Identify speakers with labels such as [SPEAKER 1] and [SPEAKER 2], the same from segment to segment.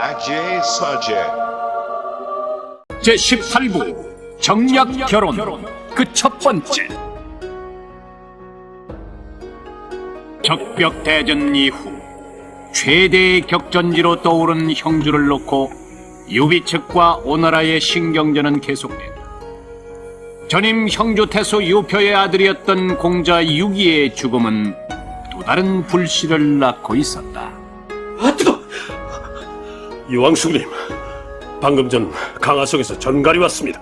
[SPEAKER 1] Ajay Sajay.
[SPEAKER 2] 제18부 정략 결혼 그 첫 번째. 적벽대전 이후 최대의 격전지로 떠오른 형주를 놓고 유비 측과 오나라의 신경전은 계속된다. 전임 형주 태수 유표의 아들이었던 공자 유기의 죽음은 또 다른 불씨를 낳고 있었다.
[SPEAKER 3] 아, 뜨거! 유왕숙님, 방금 전 강화성에서 전갈이 왔습니다.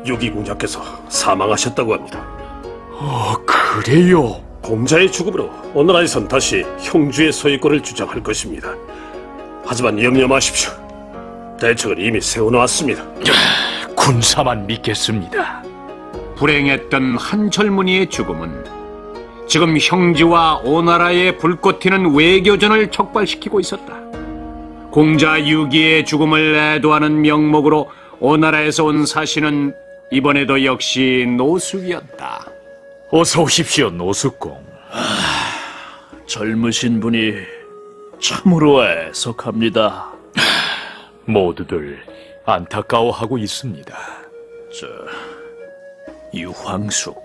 [SPEAKER 3] 유기 공자께서 사망하셨다고 합니다.
[SPEAKER 4] 그래요?
[SPEAKER 3] 공자의 죽음으로 오나라에선 다시 형주의 소유권을 주장할 것입니다. 하지만 염려 마십시오. 대책은 이미 세워놓았습니다.
[SPEAKER 4] 군사만 믿겠습니다.
[SPEAKER 2] 불행했던 한 젊은이의 죽음은 지금 형제와 오나라의 불꽃 튀는 외교전을 촉발시키고 있었다. 공자 유기의 죽음을 애도하는 명목으로 오나라에서 온 사신은 이번에도 역시 노숙이었다.
[SPEAKER 4] 어서 오십시오, 노숙공.
[SPEAKER 5] 젊으신 분이 참으로 애석합니다.
[SPEAKER 4] 모두들 안타까워하고 있습니다.
[SPEAKER 5] 유황숙,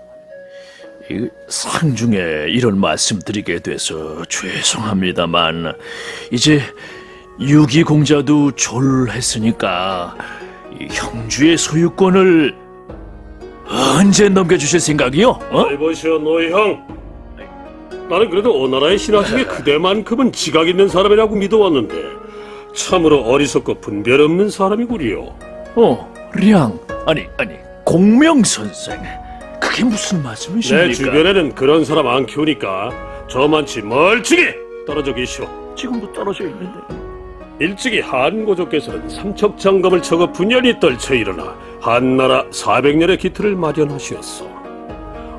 [SPEAKER 5] 이 상중에 이런 말씀드리게 돼서 죄송합니다만 이제 유기공자도 졸했으니까 이 형주의 소유권을 언제 넘겨주실 생각이요?
[SPEAKER 3] 이보시오, 노형. 나는 그래도 오나라의 신하 중에 그대만큼은 지각 있는 사람이라고 믿어왔는데 참으로 어리석고 분별 없는 사람이구려.
[SPEAKER 5] 량, 아니 공명선생, 그게 무슨 말씀이십니까?
[SPEAKER 3] 내 주변에는 그런 사람 안 키우니까 저만치 멀찍이 떨어져 계시오.
[SPEAKER 5] 지금도 떨어져 있는데.
[SPEAKER 3] 일찍이 한고조께서는 삼척장검을 쳐고 분연히 떨쳐 일어나 한나라 400년의 기틀을 마련하시었소.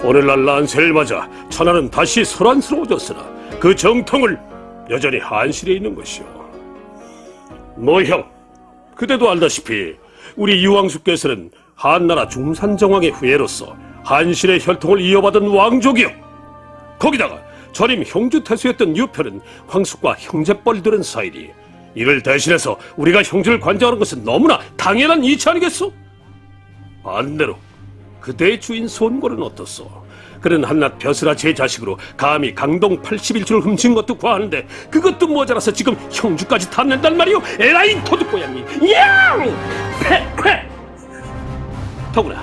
[SPEAKER 3] 오늘날 난세를 맞아 천하는 다시 소란스러워졌으나 그 정통을 여전히 한실에 있는 것이오. 노형, 그대도 알다시피 우리 유왕수께서는 한나라 중산정왕의 후예로서 한실의 혈통을 이어받은 왕족이요. 거기다가 전임 형주태수였던 유표는 황숙과 형제뻘들은 사이니 이를 대신해서 우리가 형주를 관장하는 것은 너무나 당연한 이치 아니겠소? 반대로 그대의 주인 손골은 어떻소? 그는 한낱 벼슬아 제 자식으로 감히 강동 81주를 훔친 것도 과하는데 그것도 모자라서 지금 형주까지 탐낸단 말이오. 에라이 도둑고양이. 양! 패! 더구나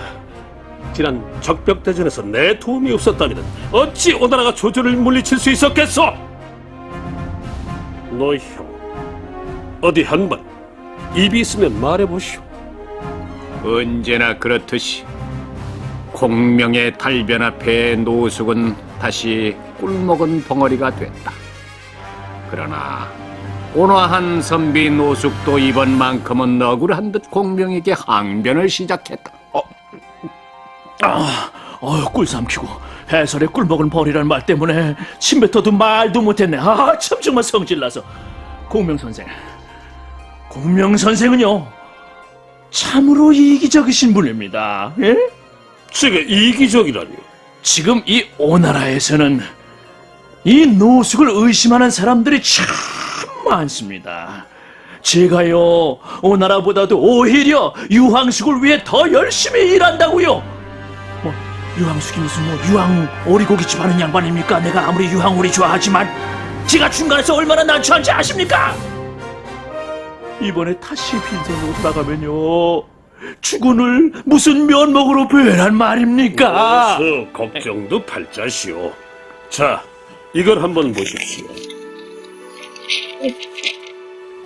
[SPEAKER 3] 지난 적벽대전에서 내 도움이 없었다면 어찌 오나라가 조조를 물리칠 수 있었겠소? 너희 형, 어디 한번 입이 있으면 말해보시오.
[SPEAKER 2] 언제나 그렇듯이 공명의 달변 앞에 노숙은 다시 꿀먹은 벙어리가 됐다. 그러나 온화한 선비 노숙도 이번만큼은 억울한 듯 공명에게 항변을 시작했다.
[SPEAKER 5] 꿀 삼키고 해설에 꿀 먹은 벌이란 말 때문에 침 뱉어도 말도 못했네. 참 정말 성질나서. 공명선생은요 참으로 이기적이신 분입니다. 예?
[SPEAKER 3] 제가 이기적이라뇨?
[SPEAKER 5] 지금 이 오나라에서는 이 노숙을 의심하는 사람들이 참 많습니다. 제가요 오나라보다도 오히려 유황숙을 위해 더 열심히 일한다고요. 유황숙이 무슨 유황 오리고기집 하는 양반입니까? 내가 아무리 유황 오리 좋아하지만 제가 중간에서 얼마나 난처한지 아십니까? 이번에 다시 빈손으로 돌아가면요 주군을 무슨 면목으로 표현한 말입니까?
[SPEAKER 3] 어서 걱정도 팔자시오. 자, 이걸 한번 보십시오.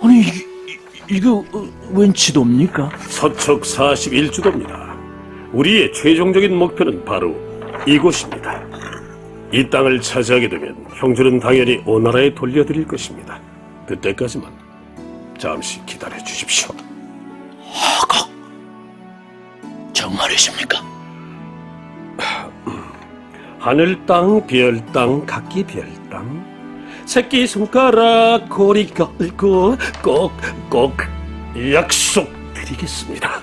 [SPEAKER 5] 아니 이거 웬 지도입니까?
[SPEAKER 3] 서척 41주도입니다. 우리의 최종적인 목표는 바로 이곳입니다. 이 땅을 차지하게 되면 형주는 당연히 오나라에 돌려드릴 것입니다. 그때까지만 잠시 기다려 주십시오.
[SPEAKER 5] 정말이십니까?
[SPEAKER 3] 하늘 땅, 별 땅, 각기 별 땅. 새끼 손가락 고리 걸고 꼭 약속드리겠습니다.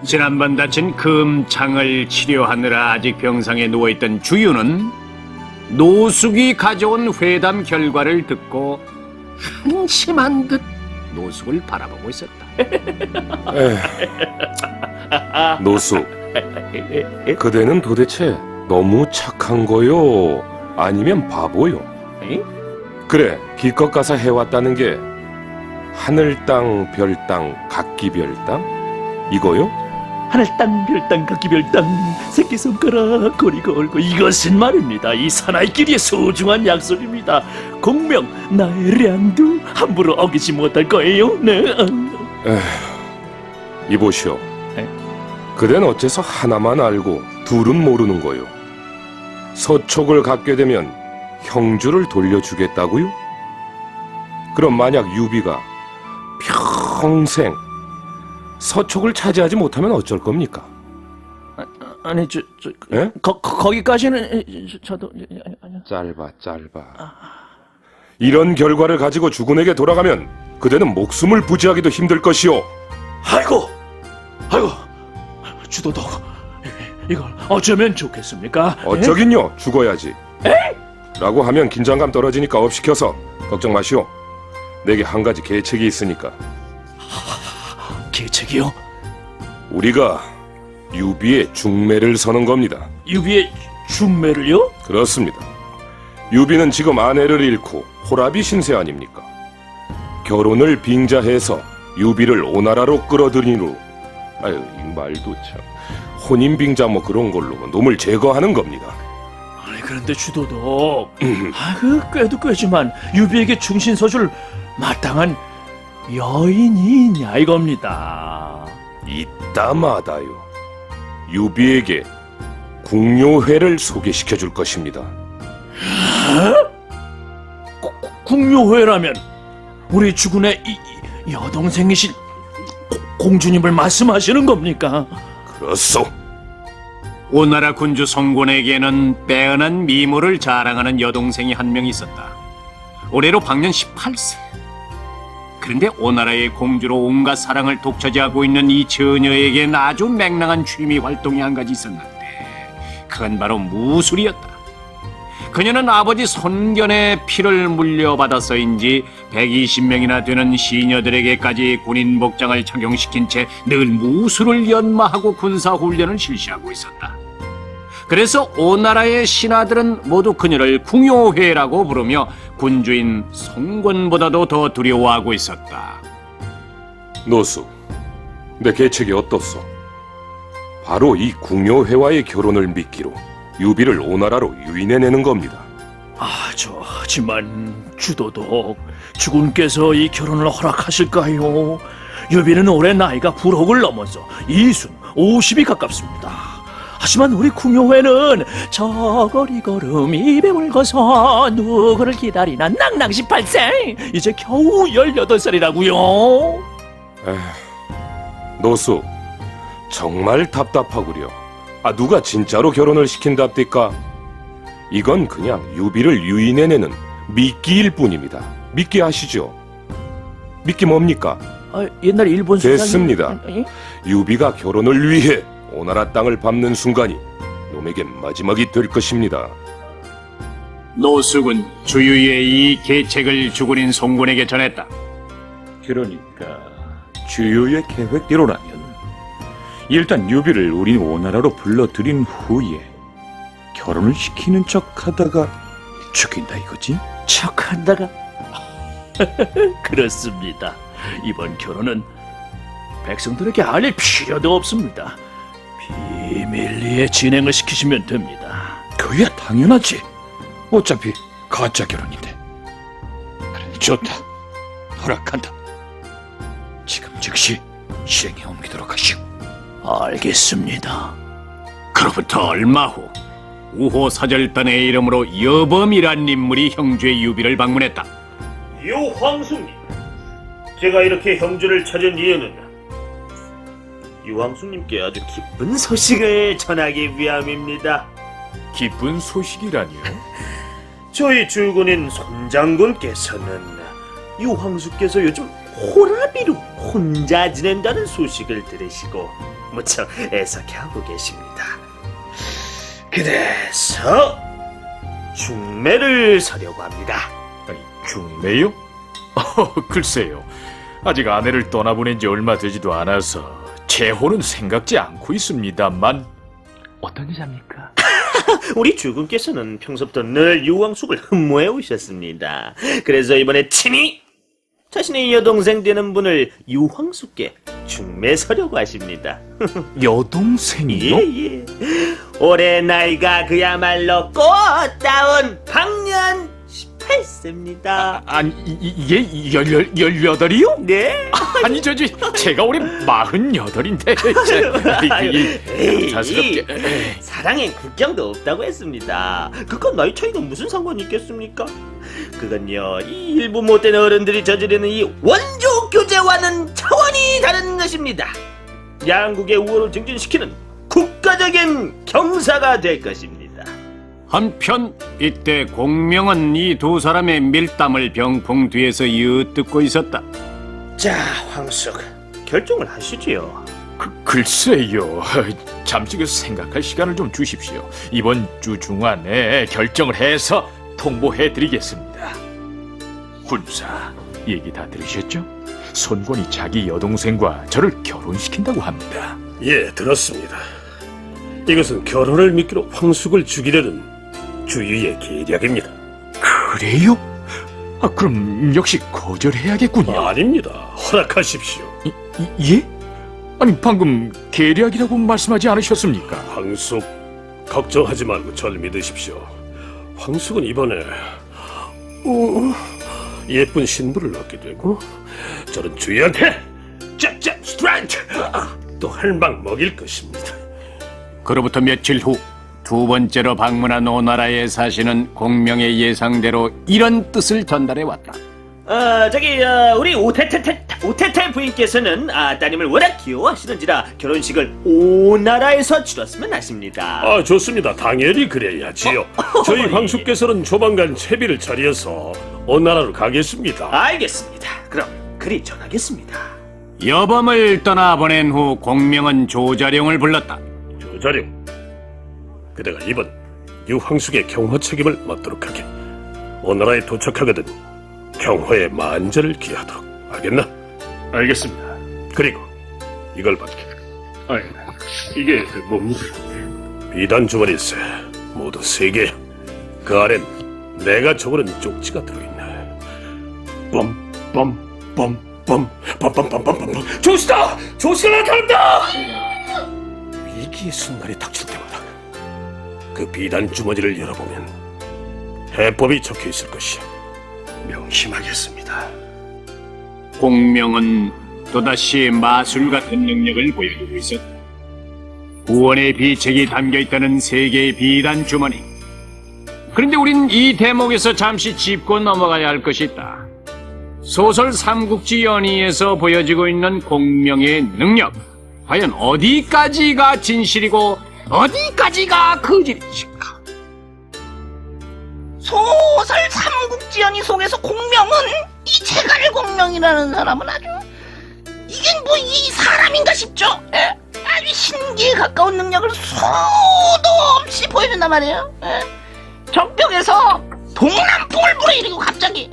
[SPEAKER 2] 지난번 다친 금창을 치료하느라 아직 병상에 누워있던 주유는 노숙이 가져온 회담 결과를 듣고 한심한 듯 노숙을 바라보고 있었다.
[SPEAKER 1] 노숙, 그대는 도대체 너무 착한 거요? 아니면 바보요?
[SPEAKER 5] 에?
[SPEAKER 1] 그래, 기껏 가서 해왔다는 게 하늘 땅, 별 땅, 각기 별 땅? 이거요?
[SPEAKER 5] 하늘 땅, 별 땅, 각기 별 땅, 새끼손가락 거리 걸고, 이것은 말입니다, 이 사나이끼리의 소중한 약속입니다. 공명 나의 량도 함부로 어기지 못할 거예요. 네.
[SPEAKER 1] 이보시오.
[SPEAKER 5] 에?
[SPEAKER 1] 그댄 어째서 하나만 알고 둘은 모르는 거요? 서촉을 갖게 되면 형주를 돌려주겠다고요? 그럼 만약 유비가 평생 서촉을 차지하지 못하면 어쩔 겁니까?
[SPEAKER 5] 아니
[SPEAKER 1] 예?
[SPEAKER 5] 거기까지는 저도
[SPEAKER 1] 짧아. 이런 결과를 가지고 주군에게 돌아가면 그대는 목숨을 부지하기도 힘들 것이오.
[SPEAKER 5] 아이고 주도독, 이걸 어쩌면 좋겠습니까?
[SPEAKER 1] 어쩌긴요, 죽어야지. 라고 하면 긴장감 떨어지니까 업시켜서 걱정 마시오. 내게 한 가지 계책이 있으니까.
[SPEAKER 5] 계책이요?
[SPEAKER 1] 우리가 유비의 중매를 서는 겁니다.
[SPEAKER 5] 유비의 중매를요?
[SPEAKER 1] 그렇습니다. 유비는 지금 아내를 잃고 호라비 신세 아닙니까? 결혼을 빙자해서 유비를 오나라로 끌어들인 후, 아유, 이 말도 참, 혼인 빙자 뭐 그런 걸로 놈을 제거하는 겁니다.
[SPEAKER 5] 아니 그런데 주도독, 꾀도 꾀지만 유비에게 충신 서줄 마땅한 여인이 있냐 이겁니다.
[SPEAKER 1] 이따마다요. 유비에게 궁요회를 소개시켜 줄 것입니다.
[SPEAKER 5] 궁묘회라면 우리 주군의 여동생이신 공주님을 말씀하시는 겁니까?
[SPEAKER 1] 그렇소.
[SPEAKER 2] 오나라 군주 송곤에게는 빼어난 미모를 자랑하는 여동생이 한 명 있었다. 올해로 방년 18세. 그런데 오나라의 공주로 온갖 사랑을 독차지하고 있는 이 처녀에겐 아주 맹랑한 취미 활동이 한 가지 있었는데, 그건 바로 무술이었다. 그녀는 아버지 손견의 피를 물려받아서인지 120명이나 되는 시녀들에게까지 군인 복장을 착용시킨 채 늘 무술을 연마하고 군사훈련을 실시하고 있었다. 그래서 오나라의 신하들은 모두 그녀를 궁요회라고 부르며 군주인 송권보다도 더 두려워하고 있었다.
[SPEAKER 1] 노수, 내 계책이 어떻소? 바로 이 궁요회와의 결혼을 미끼로 유비를 오나라로 유인해내는 겁니다.
[SPEAKER 5] 하지만 주도독, 주군께서 이 결혼을 허락하실까요? 유비는 올해 나이가 불혹을 넘어서 이순 50이 가깝습니다. 하지만 우리 궁요회는 저거리 걸음 200을 거서 누구를 기다리나 낭낭 18세, 이제 겨우 18살이라고요.
[SPEAKER 1] 노수, 정말 답답하구려. 누가 진짜로 결혼을 시킨답니까? 이건 그냥 유비를 유인해내는 미끼일 뿐입니다. 미끼 아시죠? 미끼 뭡니까?
[SPEAKER 5] 옛날 일본
[SPEAKER 1] 됐습니다. 유비가 결혼을 위해 오나라 땅을 밟는 순간이 놈에게 마지막이 될 것입니다.
[SPEAKER 2] 노숙은 주유의 이 계책을 주군인 송군에게 전했다.
[SPEAKER 6] 그러니까 주요의 계획대로라면 일단 유비를 우리 오나라로 불러들인 후에 결혼을 시키는 척하다가 죽인다 이거지?
[SPEAKER 5] 척한다가 그렇습니다. 이번 결혼은 백성들에게 알릴 필요도 없습니다. 비밀리에 진행을 시키시면 됩니다.
[SPEAKER 6] 그야 당연하지. 어차피 가짜 결혼인데. 그러니 좋다. 허락한다. 지금 즉시 실행에 옮기도록 하시오.
[SPEAKER 5] 알겠습니다.
[SPEAKER 2] 그로부터 얼마 후 우호 사절단의 이름으로 여범이란 인물이 형주의 유비를 방문했다.
[SPEAKER 7] 유 황숙님, 제가 이렇게 형주를 찾은 이유는 유황숙님께 아주 기쁜 소식을 전하기 위함입니다.
[SPEAKER 4] 기쁜 소식이라니요?
[SPEAKER 7] 저희 주군인 손장군께서는 유황숙께서 요즘 호라비로 혼자 지낸다는 소식을 들으시고 무척 애석해하고 계십니다. 그래서 중매를 서려고 합니다.
[SPEAKER 4] 중매요? 글쎄요. 아직 아내를 떠나보낸 지 얼마 되지도 않아서 재혼은 생각지 않고 있습니다만.
[SPEAKER 5] 어떤 여자입니까?
[SPEAKER 7] 우리 주군께서는 평소부터 늘 유황숙을 흠모해 오셨습니다. 그래서 이번에 친히 자신의 여동생 되는 분을 유황숙께 중매서려고 하십니다.
[SPEAKER 4] 여동생이요?
[SPEAKER 7] 예. 올해 나이가 그야말로 꽃다운 방년 18세입니다.
[SPEAKER 4] 아니 이게 18이요?
[SPEAKER 7] 네?
[SPEAKER 4] 아니 제가 올해 48인데 사스럽게.
[SPEAKER 7] 사랑엔 국경도 없다고 했습니다. 그건 나이 차이가 무슨 상관이 있겠습니까? 그건요, 이 일부 못된 어른들이 저지르는 이 원조 교제와는 차원이 다른 것입니다. 양국의 우호를 증진시키는 국가적인 경사가 될 것입니다.
[SPEAKER 2] 한편 이때 공명은 이 두 사람의 밀담을 병풍 뒤에서 엿듣고 있었다.
[SPEAKER 7] 자, 황숙, 결정을 하시지요.
[SPEAKER 4] 글쎄요. 잠시 생각할 시간을 좀 주십시오. 이번 주 중안에 결정을 해서 통보해드리겠습니다. 군사, 얘기 다 들으셨죠? 손권이 자기 여동생과 저를 결혼시킨다고 합니다.
[SPEAKER 3] 예, 들었습니다. 이것은 결혼을 미끼로 황숙을 죽이려는 주유의 계략입니다.
[SPEAKER 4] 그래요? 그럼 역시 거절해야겠군요.
[SPEAKER 3] 아닙니다. 허락하십시오.
[SPEAKER 4] 예? 아니 방금 계략이라고 말씀하지 않으셨습니까?
[SPEAKER 3] 황숙, 걱정하지 말고 절 믿으십시오. 황숙은 이번에 예쁜 신부를 얻게 되고 저는 주희한테 짭짭 스트라이트 또 한 방 먹일 것입니다.
[SPEAKER 2] 그로부터 며칠 후 두 번째로 방문한 오나라의 사신은 공명의 예상대로 이런 뜻을 전달해 왔다.
[SPEAKER 7] 우리 오테테 부인께서는 따님을 워낙 귀여워하시는지라 결혼식을 오나라에서 치렀으면 하십니다.
[SPEAKER 3] 좋습니다. 당연히 그래야지요. 저희 황숙께서는 조만간 채비를 차려서 오나라로 가겠습니다.
[SPEAKER 7] 알겠습니다. 그럼 그리 전하겠습니다.
[SPEAKER 2] 여범을 떠나보낸 후 공명은 조자룡을 불렀다.
[SPEAKER 3] 조자룡, 그대가 이번 유황숙의 경호 책임을 맡도록 하게. 오나라에 도착하거든 경호의 만전을 기하도록. 알겠나?
[SPEAKER 1] 알겠습니다.
[SPEAKER 3] 그리고 이걸 받게. 이게 뭡니까? 비단 주머니세. 모두 3개. 그 안엔 내가 적어놓은 쪽지가 들어있네. 빰빰빰빰빰빰빰빰빰빰. 조시다! 조시가 나타난다! 위기의 순간이 닥칠 때마다 그 비단 주머니를 열어보면 해법이 적혀있을 것이야. 명심하겠습니다.
[SPEAKER 2] 공명은 또다시 마술 같은 능력을 보여주고 있었다. 구원의 비책이 담겨있다는 3개의 비단 주머니. 그런데 우린 이 대목에서 잠시 짚고 넘어가야 할 것이 있다. 소설 삼국지 연의에서 보여지고 있는 공명의 능력. 과연 어디까지가 진실이고 어디까지가 거짓일까?
[SPEAKER 8] 소설 삼국지연의 속에서 공명은 이 제갈공명이라는 사람은 아주 이게 뭐 이 사람인가 싶죠? 아주 신기에 가까운 능력을 수도 없이 보여준단 말이에요. 적벽에서 동남풍을 불어일으키고 갑자기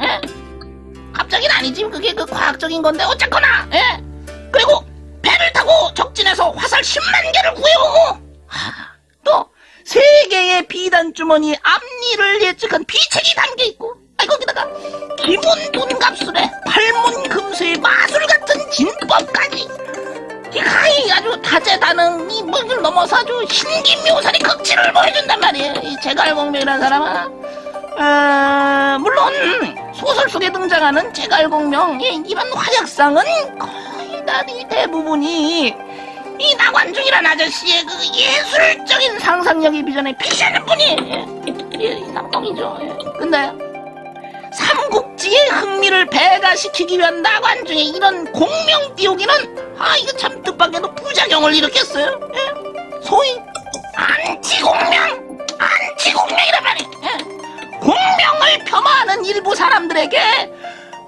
[SPEAKER 8] 갑자기는 아니지, 그게 그 과학적인 건데 어쨌거나 그리고 배를 타고 적진에서 화살 10만 개를 구해오고 또 3개의 비단 주머니에 앞니를 예측한 비책이 담겨있고 거기다가 기문 돈갑술에 팔문 금수의 마술 같은 진법까지 가히 아주 다재다능이 뭐를 넘어서 아주 신기묘사리 극치를 보여준단 말이에요. 이 제갈공명이라는 사람은 물론 소설 속에 등장하는 제갈공명의 이런 활약상은 거의 다 대부분이 이 나관중이라는 아저씨의 그 예술적인 상상력이 비전에 비치하는 분이 이상동이죠. 근데 삼국지의 흥미를 배가시키기 위한 나관중의 이런 공명 띄우기는 이거 참 뜻밖에도 부작용을 일으켰어요. 소위 안티공명이란 말이에요. 공명을 폄하하는 일부 사람들에게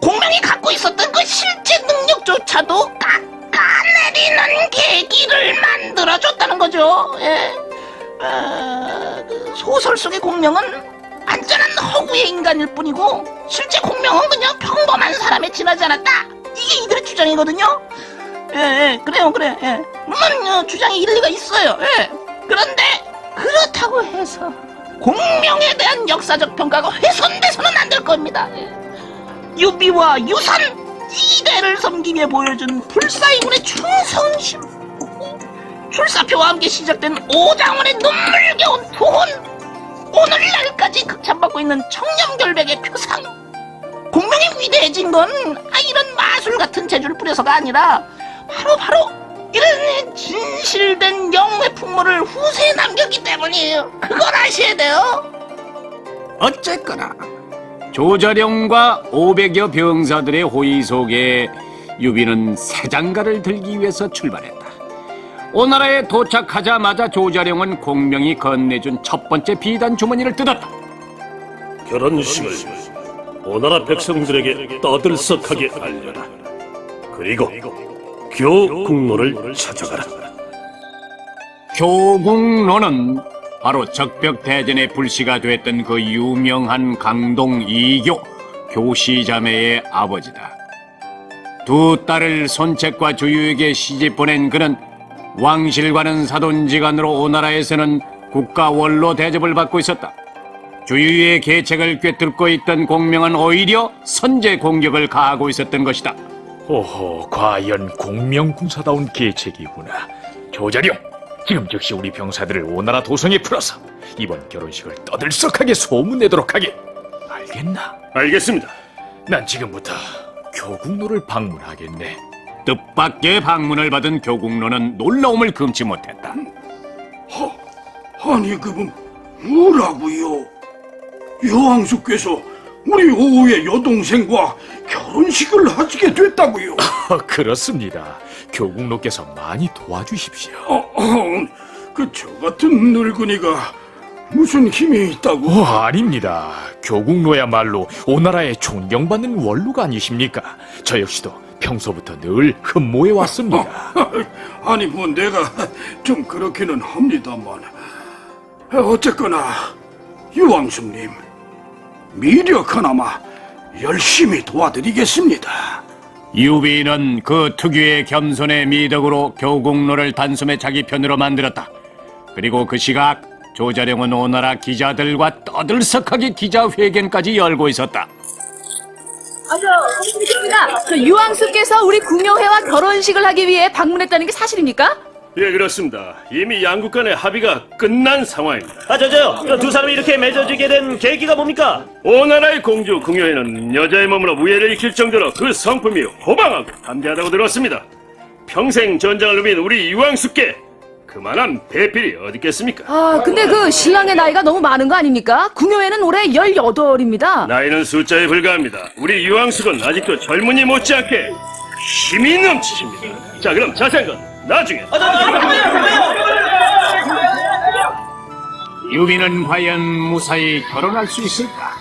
[SPEAKER 8] 공명이 갖고 있었던 그 실제 능력조차도 깎아내리는 계기를 만들어줬다는 거죠. 그 소설 속의 공명은 안전한 허구의 인간일 뿐이고 실제 공명은 그냥 평범한 사람에 지나지 않았다, 이게 이들의 주장이거든요. 예, 그래요, 그래. 예. 물론 주장이 일리가 있어요. 예. 그런데 그렇다고 해서 공명에 대한 역사적 평가가 훼손돼서는 안 될 겁니다. 예. 유비와 유선 이대를 섬기기 위해 보여준 불사이군의 충성심, 출사표와 함께 시작된 오장원의 눈물겨운 투혼, 오늘날까지 극찬받고 있는 청렴결백의 표상. 공명이 위대해진 건 이런 마술 같은 재주를 뿌려서가 아니라 바로 이런 진실된 영웅의 풍모를 후세에 남겼기 때문이에요. 그걸 아셔야 돼요.
[SPEAKER 2] 어쨌거나 조자룡과 500여 병사들의 호의 속에 유비는 새장가를 들기 위해서 출발했다. 오나라에 도착하자마자 조자룡은 공명이 건네준 첫 번째 비단 주머니를 뜯었다.
[SPEAKER 3] 결혼식을 오나라 백성들에게 떠들썩하게 알려라. 그리고 교국로를 찾아가라.
[SPEAKER 2] 교국로는 바로 적벽대전의 불씨가 됐던 그 유명한 강동 이교 교시자매의 아버지다. 두 딸을 손책과 주유에게 시집 보낸 그는 왕실과는 사돈지간으로 오나라에서는 국가 원로 대접을 받고 있었다. 주유의 계책을 꿰뚫고 있던 공명은 오히려 선제 공격을 가하고 있었던 것이다.
[SPEAKER 4] 오호, 과연 공명군사다운 계책이구나. 조자룡, 지금 즉시 우리 병사들을 오나라 도성에 풀어서 이번 결혼식을 떠들썩하게 소문내도록 하게. 알겠나?
[SPEAKER 3] 알겠습니다.
[SPEAKER 4] 난 지금부터 교국로를 방문하겠네.
[SPEAKER 2] 뜻밖의 방문을 받은 교국로는 놀라움을 금치 못했다.
[SPEAKER 6] 아니 그분 뭐라고요? 여왕수께서 우리 오후의 여동생과 결혼식을 하시게 됐다고요?
[SPEAKER 4] 그렇습니다. 교국로께서 많이 도와주십시오.
[SPEAKER 6] 그 저 같은 늙은이가 무슨 힘이 있다고?
[SPEAKER 4] 아닙니다. 교국로야말로 오나라에 존경받는 원로가 아니십니까? 저 역시도 평소부터 늘 흠모해 왔습니다.
[SPEAKER 6] 아니 뭐 내가 좀 그렇기는 합니다만 어쨌거나 유왕숙님 미력 하나마 열심히 도와드리겠습니다.
[SPEAKER 2] 유비는 그 특유의 겸손의 미덕으로 교국로를 단숨에 자기 편으로 만들었다. 그리고 그 시각 조자룡은 오나라 기자들과 떠들썩하게 기자회견까지 열고 있었다.
[SPEAKER 9] 저 유왕수께서 우리 궁여회와 결혼식을 하기 위해 방문했다는 게 사실입니까?
[SPEAKER 3] 예, 그렇습니다. 이미 양국 간의 합의가 끝난 상황입니다.
[SPEAKER 7] 저 두 사람이 이렇게 맺어지게 된 계기가 뭡니까?
[SPEAKER 3] 오나라의 공주 궁여에는 여자의 몸으로 무예를 익힐 정도로 그 성품이 호방하고 담대하다고 들었습니다. 평생 전장을 누빈 우리 유왕수께 그만한 배필이 어디 있겠습니까?
[SPEAKER 9] 근데 그 신랑의 나이가 너무 많은 거 아닙니까? 궁여회는 올해 18입니다.
[SPEAKER 3] 나이는 숫자에 불과합니다. 우리 유왕숙은 아직도 젊은이 못지않게 힘이 넘치십니다. 자, 그럼 자세한 건 나중에.
[SPEAKER 2] 유비는 과연 무사히 결혼할 수 있을까?